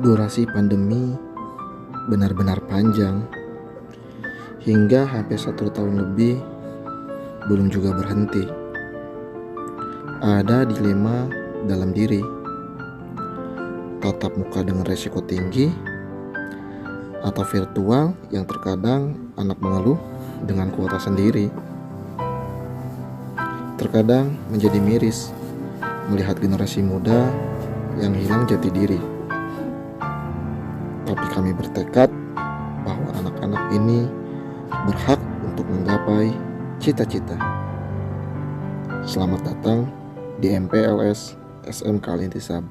Durasi pandemi benar-benar panjang, hingga hampir 1 tahun lebih belum juga berhenti. Ada dilema dalam diri, tatap muka dengan resiko tinggi, atau virtual yang terkadang anak mengeluh dengan kuota sendiri. Terkadang menjadi miris melihat generasi muda yang hilang jati diri. Tapi kami bertekad bahwa anak-anak ini berhak untuk menggapai cita-cita. Selamat datang di MPLS SMK Al-Intisab.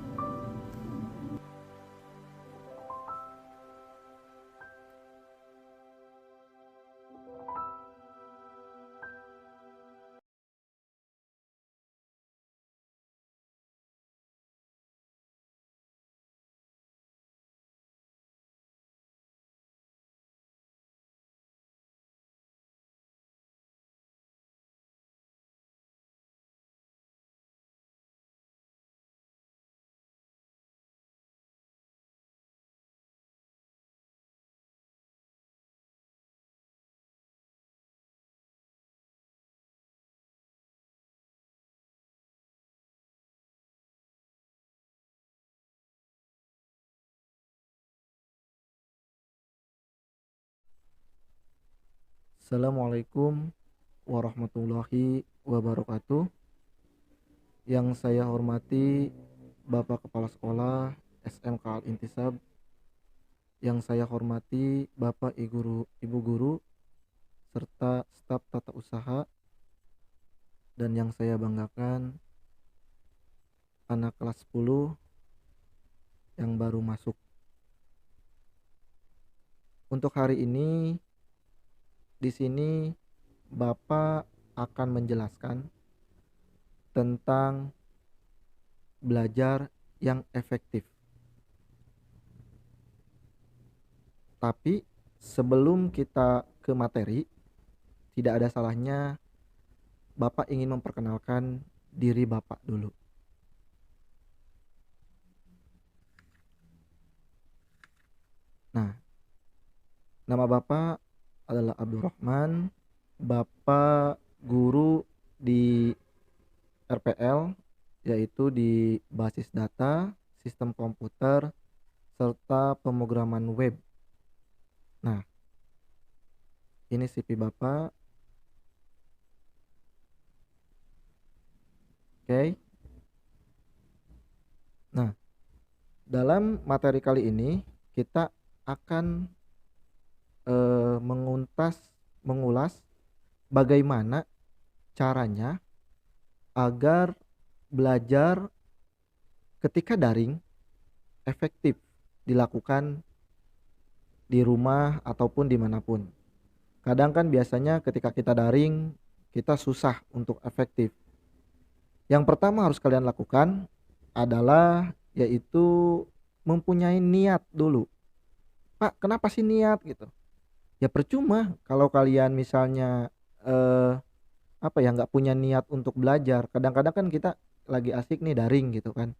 Assalamualaikum warahmatullahi wabarakatuh. Yang saya hormati Bapak Kepala Sekolah SMK Al-Intisab, yang saya hormati Bapak Ibu Guru serta staf tata usaha, dan yang saya banggakan anak kelas 10 yang baru masuk. Untuk hari ini di sini Bapak akan menjelaskan tentang belajar yang efektif. Tapi sebelum kita ke materi, tidak ada salahnya Bapak ingin memperkenalkan diri Bapak dulu. Nah, nama Bapak adalah Abdurrahman. Bapak guru di RPL, yaitu di basis data, sistem komputer, serta pemrograman web. Nah, ini CV Bapak. Oke. Nah, dalam materi kali ini kita akan mengulas bagaimana caranya agar belajar ketika daring efektif dilakukan di rumah ataupun dimanapun. Kadang kan biasanya ketika kita daring kita susah untuk efektif. Yang pertama harus kalian lakukan adalah yaitu mempunyai niat dulu. Pak, kenapa sih niat gitu? Ya percuma kalau kalian misalnya nggak punya niat untuk belajar. Kadang-kadang kan kita lagi asik nih daring gitu kan.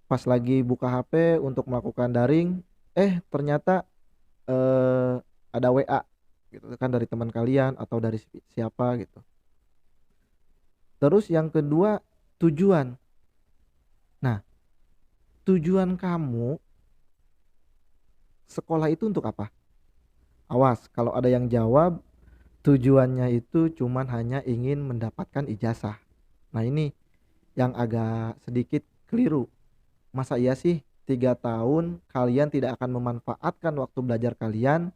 Pas lagi buka HP untuk melakukan daring, ternyata ada WA gitu kan dari teman kalian atau dari siapa gitu. Terus yang kedua, tujuan. Nah, tujuan kamu sekolah itu untuk apa? Awas kalau ada yang jawab tujuannya itu cuman hanya ingin mendapatkan ijazah. Nah, ini yang agak sedikit keliru. Masa iya sih 3 tahun kalian tidak akan memanfaatkan waktu belajar kalian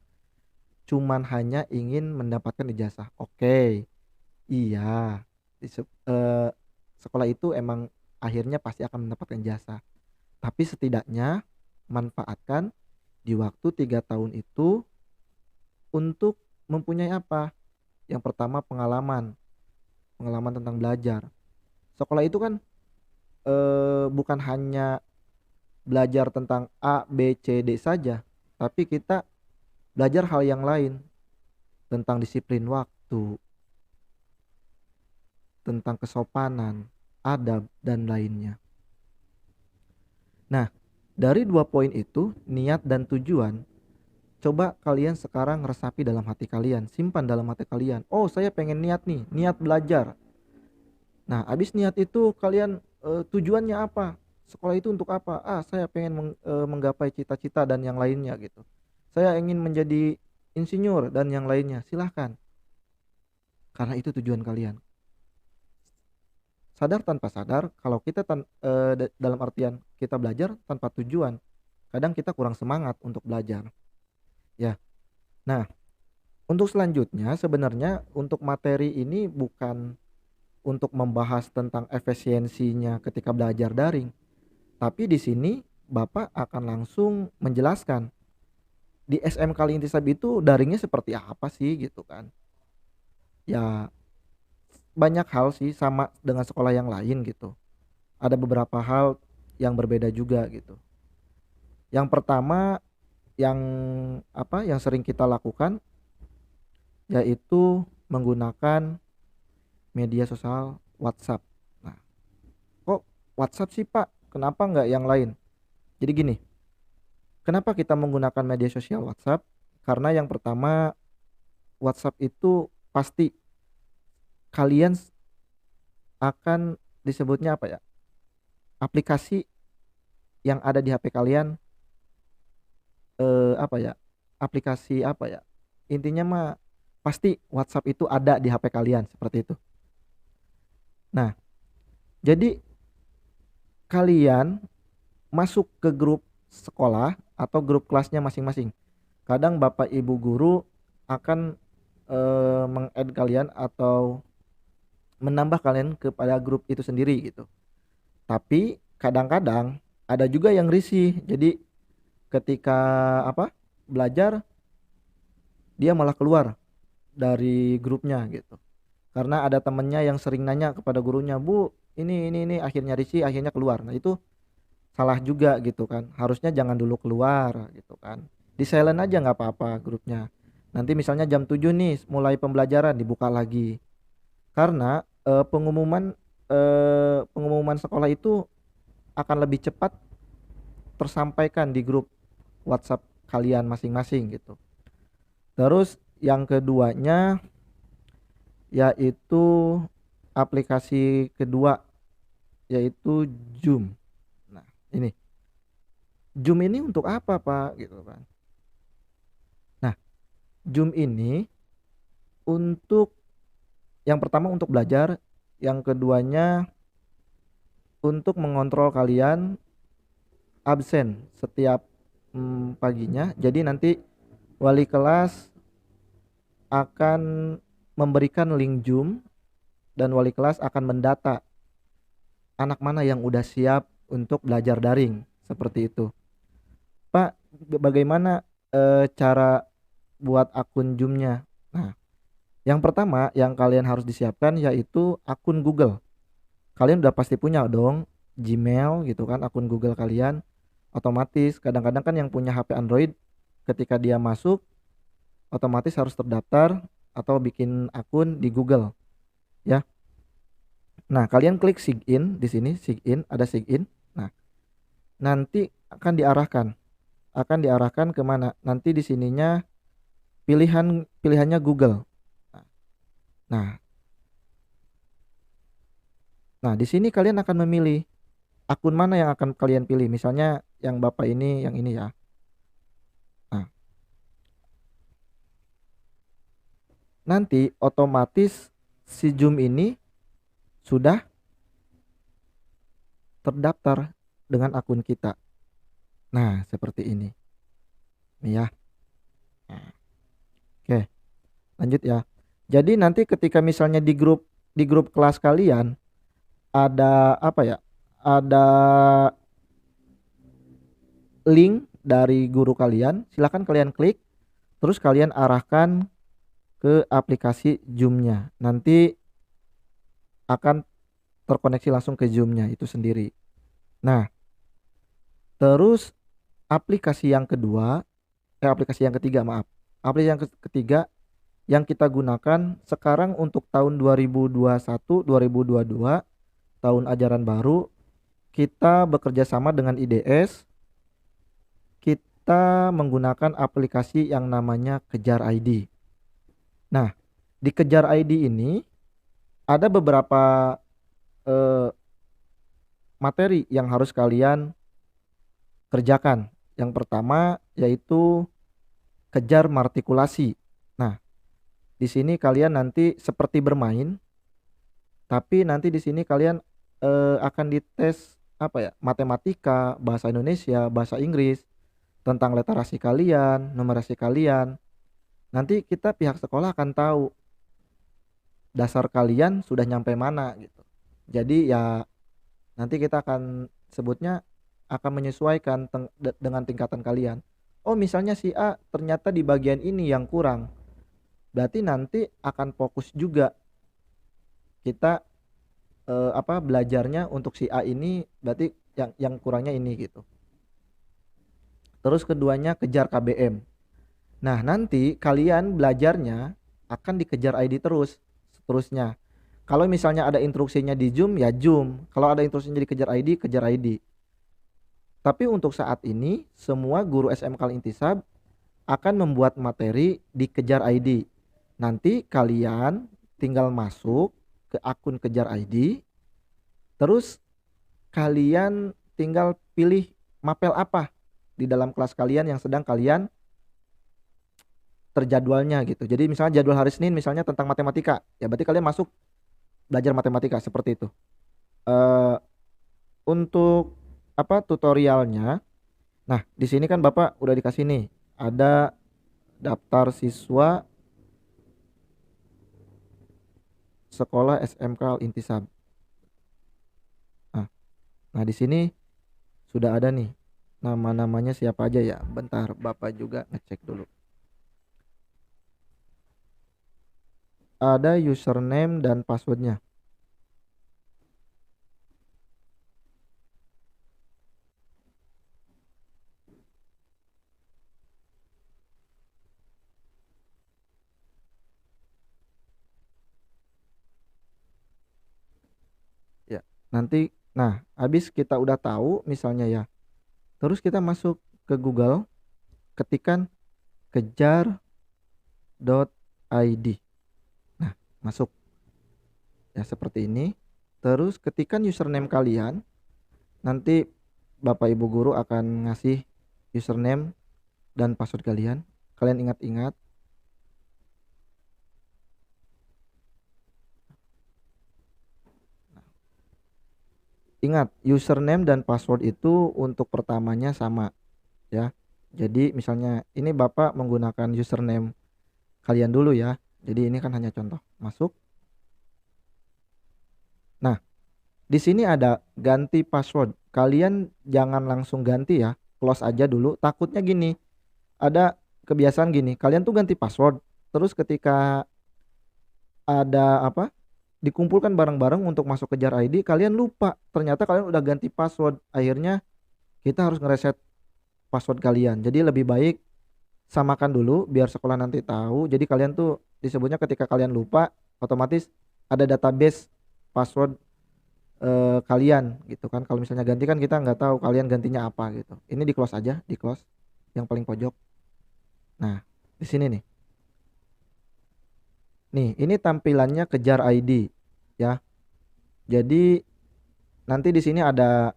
cuman hanya ingin mendapatkan ijazah? Oke, iya, sekolah itu emang akhirnya pasti akan mendapatkan ijazah. Tapi setidaknya manfaatkan di waktu 3 tahun itu untuk mempunyai apa? Yang pertama pengalaman tentang belajar. Sekolah itu kan bukan hanya belajar tentang A, B, C, D saja, tapi kita belajar hal yang lain tentang disiplin waktu, tentang kesopanan, adab, dan lainnya. Nah, Dari 2 poin itu, niat dan tujuan, coba kalian sekarang resapi dalam hati kalian, simpan dalam hati kalian. Oh, saya pengen niat nih, niat belajar. Nah, habis niat itu kalian tujuannya apa? Sekolah itu untuk apa? Ah, saya pengen menggapai cita-cita dan yang lainnya gitu. Saya ingin menjadi insinyur dan yang lainnya. Silahkan, karena itu tujuan kalian. Sadar tanpa sadar, kalau kita dalam artian kita belajar tanpa tujuan, kadang kita kurang semangat untuk belajar. Ya. Nah, untuk selanjutnya sebenarnya untuk materi ini bukan untuk membahas tentang efisiensinya ketika belajar daring, tapi di sini Bapak akan langsung menjelaskan di SM Kali Intisab itu daringnya seperti apa sih gitu kan. Ya, banyak hal sih sama dengan sekolah yang lain gitu. Ada beberapa hal yang berbeda juga gitu. Yang pertama yang yang sering kita lakukan yaitu menggunakan media sosial WhatsApp. Nah, kok WhatsApp sih Pak? Kenapa nggak yang lain? Jadi gini, kenapa kita menggunakan media sosial WhatsApp? Karena yang pertama, WhatsApp itu pasti kalian akan disebutnya apa ya? Aplikasi yang ada di HP kalian, apa ya? Aplikasi apa ya? Intinya mah pasti WhatsApp itu ada di HP kalian seperti itu. Nah, jadi kalian masuk ke grup sekolah atau grup kelasnya masing-masing. Kadang Bapak Ibu guru akan meng-add kalian atau menambah kalian kepada grup itu sendiri gitu. Tapi kadang-kadang ada juga yang risih. Jadi ketika belajar dia malah keluar dari grupnya gitu. Karena ada temennya yang sering nanya kepada gurunya, "Bu, ini akhirnya risih, akhirnya keluar." Nah, itu salah juga gitu kan. Harusnya jangan dulu keluar gitu kan. Di silent aja nggak apa-apa grupnya. Nanti misalnya jam 7 nih mulai pembelajaran dibuka lagi. Karena pengumuman sekolah itu akan lebih cepat tersampaikan di grup WhatsApp kalian masing-masing gitu. Terus yang keduanya yaitu aplikasi kedua yaitu Zoom. Nah, ini Zoom ini untuk apa Pak gitu kan. Nah, Zoom ini untuk yang pertama untuk belajar, yang keduanya untuk mengontrol kalian absen setiap paginya. Jadi nanti wali kelas akan memberikan link Zoom dan wali kelas akan mendata anak mana yang udah siap untuk belajar daring seperti itu. Pak, bagaimana cara buat akun Zoom-nya? Nah, yang pertama yang kalian harus disiapkan yaitu akun Google. Kalian udah pasti punya dong Gmail gitu kan, akun Google kalian. Otomatis kadang-kadang kan yang punya HP Android ketika dia masuk otomatis harus terdaftar atau bikin akun di Google ya. Nah, kalian klik sign in di sini, sign in, ada sign in. Nah, nanti akan diarahkan ke mana? Nanti di sininya pilihannya Google. Nah, nah di sini kalian akan memilih akun mana yang akan kalian pilih. Misalnya yang Bapak ini, yang ini ya. Nah, nanti otomatis si Zoom ini sudah terdaftar dengan akun kita. Nah, seperti ini. Nih ya. Nah, oke, lanjut ya. Jadi nanti ketika misalnya di grup kelas kalian ada apa ya? Ada link dari guru kalian, silakan kalian klik, terus kalian arahkan ke aplikasi Zoom-nya. Nanti akan terkoneksi langsung ke Zoom-nya itu sendiri. Nah, terus aplikasi yang ketiga, maaf. Aplikasi yang ketiga yang kita gunakan sekarang untuk tahun 2021-2022, tahun ajaran baru, kita bekerja sama dengan IDS kita menggunakan aplikasi yang namanya Kejar ID. Nah, di Kejar ID ini ada beberapa eh, materi yang harus kalian kerjakan. Yang pertama yaitu kejar martikulasi. Nah, di sini kalian nanti seperti bermain, tapi nanti di sini kalian akan dites apa ya? Matematika, bahasa Indonesia, bahasa Inggris, tentang literasi kalian, numerasi kalian. Nanti kita pihak sekolah akan tahu dasar kalian sudah nyampe mana gitu. Jadi ya nanti kita akan sebutnya akan menyesuaikan dengan tingkatan kalian. Oh, misalnya si A ternyata di bagian ini yang kurang. Berarti nanti akan fokus juga kita belajarnya untuk si A ini, berarti yang kurangnya ini gitu. Terus keduanya kejar KBM. Nah, nanti kalian belajarnya akan dikejar ID terus seterusnya. Kalau misalnya ada instruksinya di Zoom ya Zoom. Kalau ada instruksinya dikejar ID, kejar ID. Tapi untuk saat ini semua guru SMK Al-Intisab akan membuat materi dikejar ID. Nanti kalian tinggal masuk ke akun kejar ID. Terus kalian tinggal pilih mapel apa di dalam kelas kalian yang sedang kalian terjadwalnya gitu. Jadi misalnya jadwal hari Senin misalnya tentang matematika, ya berarti kalian masuk belajar matematika seperti itu. Untuk tutorialnya, nah di sini kan Bapak udah dikasih nih, ada daftar siswa sekolah SMK Al-Intisab. Nah di sini sudah ada nih nama-namanya siapa aja ya. Bentar Bapak juga ngecek dulu. Ada username dan passwordnya. Ya, nanti habis kita udah tahu misalnya ya. Terus kita masuk ke Google, ketikan kejar.id. Nah, masuk. Ya seperti ini. Terus ketikan username kalian. Nanti Bapak Ibu guru akan ngasih username dan password kalian. Kalian ingat-ingat. Ingat, username dan password itu untuk pertamanya sama ya. Jadi misalnya ini Bapak menggunakan username kalian dulu ya. Jadi ini kan hanya contoh. Masuk. Nah, di sini ada ganti password. Kalian jangan langsung ganti ya. Close aja dulu. Takutnya gini. Ada kebiasaan gini. Kalian tuh ganti password. Terus ketika ada dikumpulkan bareng-bareng untuk masuk kejar ID, kalian lupa. Ternyata kalian udah ganti password. Akhirnya kita harus ngereset password kalian. Jadi lebih baik samakan dulu biar sekolah nanti tahu. Jadi kalian tuh disebutnya ketika kalian lupa otomatis ada database password kalian gitu kan. Kalau misalnya ganti kan kita nggak tahu kalian gantinya apa gitu. Ini di close aja, di close yang paling pojok. Nah, di sini nih. Nih, ini tampilannya kejar ID ya. Jadi nanti di sini ada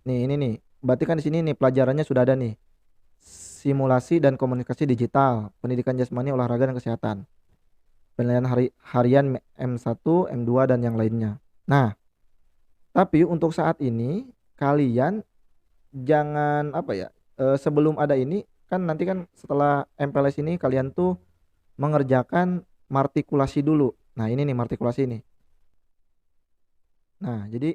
nih ini nih. Berarti kan di sini nih pelajarannya sudah ada nih. Simulasi dan komunikasi digital, pendidikan jasmani, olahraga dan kesehatan. Penilaian harian M1, M2 dan yang lainnya. Nah, tapi untuk saat ini kalian jangan sebelum ada ini kan nanti kan setelah MPLS ini kalian tuh mengerjakan martikulasi dulu. Nah, ini nih martikulasi ini. Nah, jadi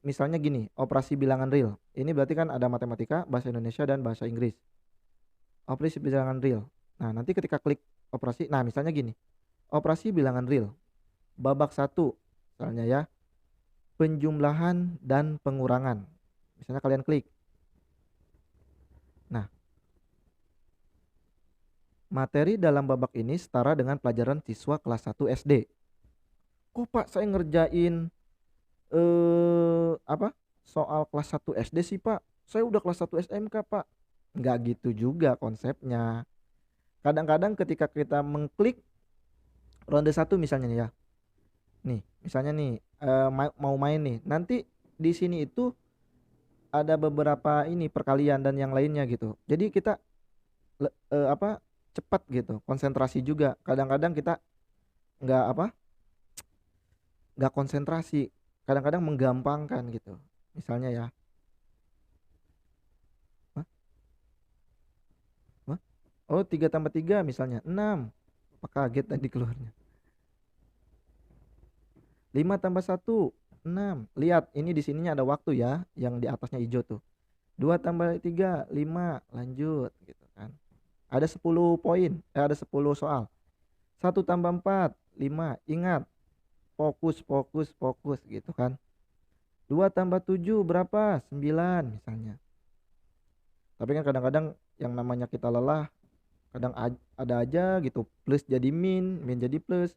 misalnya gini, operasi bilangan real. Ini berarti kan ada matematika, bahasa Indonesia dan bahasa Inggris. Operasi bilangan real. Nah, nanti ketika klik operasi, nah misalnya gini. Operasi bilangan real. Babak 1 misalnya ya. Penjumlahan dan pengurangan. Misalnya kalian klik. Nah, materi dalam babak ini setara dengan pelajaran siswa kelas 1 SD. Kok Pak saya ngerjain soal kelas 1 SD sih Pak? saya udah kelas 1 SMK Pak. Nggak gitu juga konsepnya. Kadang-kadang ketika kita mengklik ronde satu misalnya nih ya, nih misalnya nih mau main nih, nanti di sini itu ada beberapa ini perkalian dan yang lainnya gitu. Jadi kita apa, cepat gitu, konsentrasi juga. Kadang-kadang kita nggak apa, nggak konsentrasi, kadang-kadang menggampangkan gitu. Misalnya ya, Hah? Hah? Oh 3 tambah 3 misalnya 6, apa kaget tadi keluarnya. 5 tambah 1 6. Lihat ini di sininya ada waktu ya, yang di atasnya hijau tuh. 2 tambah 3 5, lanjut gitu kan. Ada 10 poin, ada 10 soal. 1 tambah 4 5. Ingat, fokus fokus fokus gitu kan. 2 tambah 7 berapa? 9 misalnya. Tapi kan kadang-kadang yang namanya kita lelah, kadang ada aja gitu plus jadi min, min jadi plus,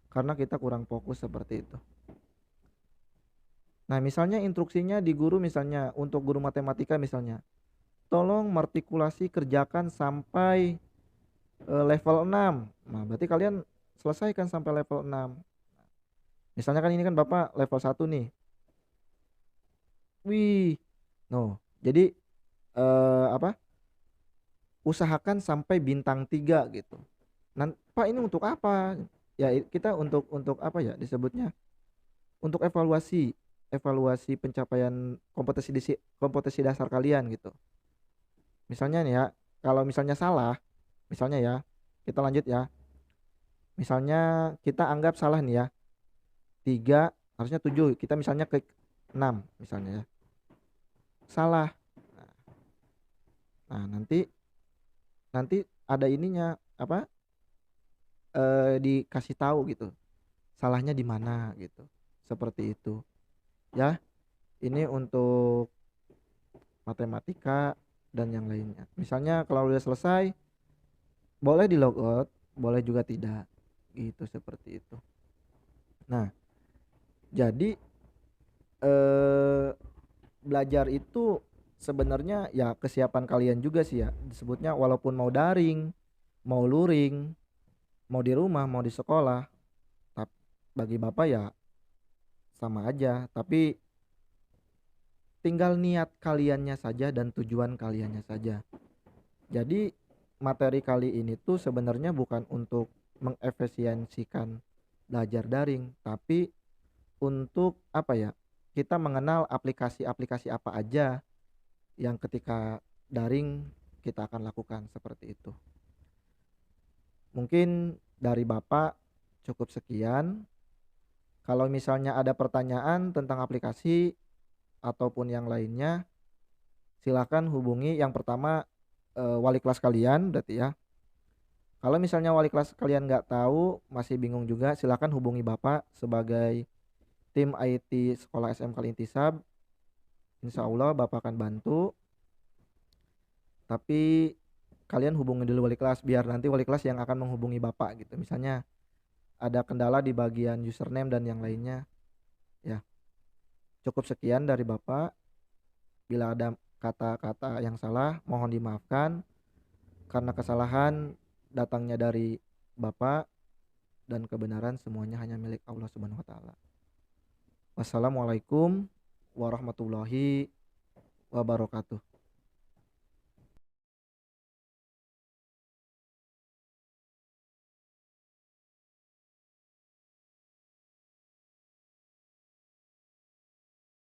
karena kita kurang fokus seperti itu. Nah, misalnya instruksinya di guru, misalnya untuk guru matematika misalnya, tolong martikulasi kerjakan sampai level 6. Nah, berarti kalian selesaikan sampai level 6. Misalnya kan ini kan Bapak level 1 nih. Wih. No. Jadi apa? Usahakan sampai bintang 3 gitu. Nah, Pak ini untuk apa? Ya kita untuk apa ya disebutnya? Untuk evaluasi, evaluasi pencapaian kompetensi dasar kalian gitu. Misalnya nih ya, kalau misalnya salah, misalnya ya, kita lanjut ya. Misalnya kita anggap salah nih ya, 3 harusnya 7, kita misalnya klik 6 misalnya ya. Salah. Nah, nanti nanti ada ininya apa? Dikasih tahu gitu. Salahnya di mana gitu. Seperti itu. Ya, ini untuk matematika dan yang lainnya. Misalnya kalau udah selesai, boleh di logout, boleh juga tidak. Gitu seperti itu. Nah, jadi eh belajar itu sebenarnya ya kesiapan kalian juga sih ya. Disebutnya walaupun mau daring, mau luring, mau di rumah, mau di sekolah, tapi bagi Bapak ya sama aja, tapi tinggal niat kaliannya saja dan tujuan kaliannya saja. Jadi materi kali ini tuh sebenarnya bukan untuk mengefisiensikan belajar daring, tapi untuk apa ya? Kita mengenal aplikasi-aplikasi apa aja yang ketika daring kita akan lakukan seperti itu. Mungkin dari Bapak cukup sekian. Kalau misalnya ada pertanyaan tentang aplikasi ataupun yang lainnya, silakan hubungi yang pertama wali kelas kalian berarti ya. Kalau misalnya wali kelas kalian nggak tahu, masih bingung juga, silakan hubungi Bapak sebagai tim IT Sekolah SMK Intisab. Insya Allah Bapak akan bantu. Tapi kalian hubungi dulu wali kelas biar nanti wali kelas yang akan menghubungi Bapak gitu. Misalnya ada kendala di bagian username dan yang lainnya. Ya, cukup sekian dari Bapak. Bila ada kata-kata yang salah, mohon dimaafkan karena kesalahan datangnya dari Bapak dan kebenaran semuanya hanya milik Allah Subhanahu wa taala. Wassalamualaikum warahmatullahi wabarakatuh.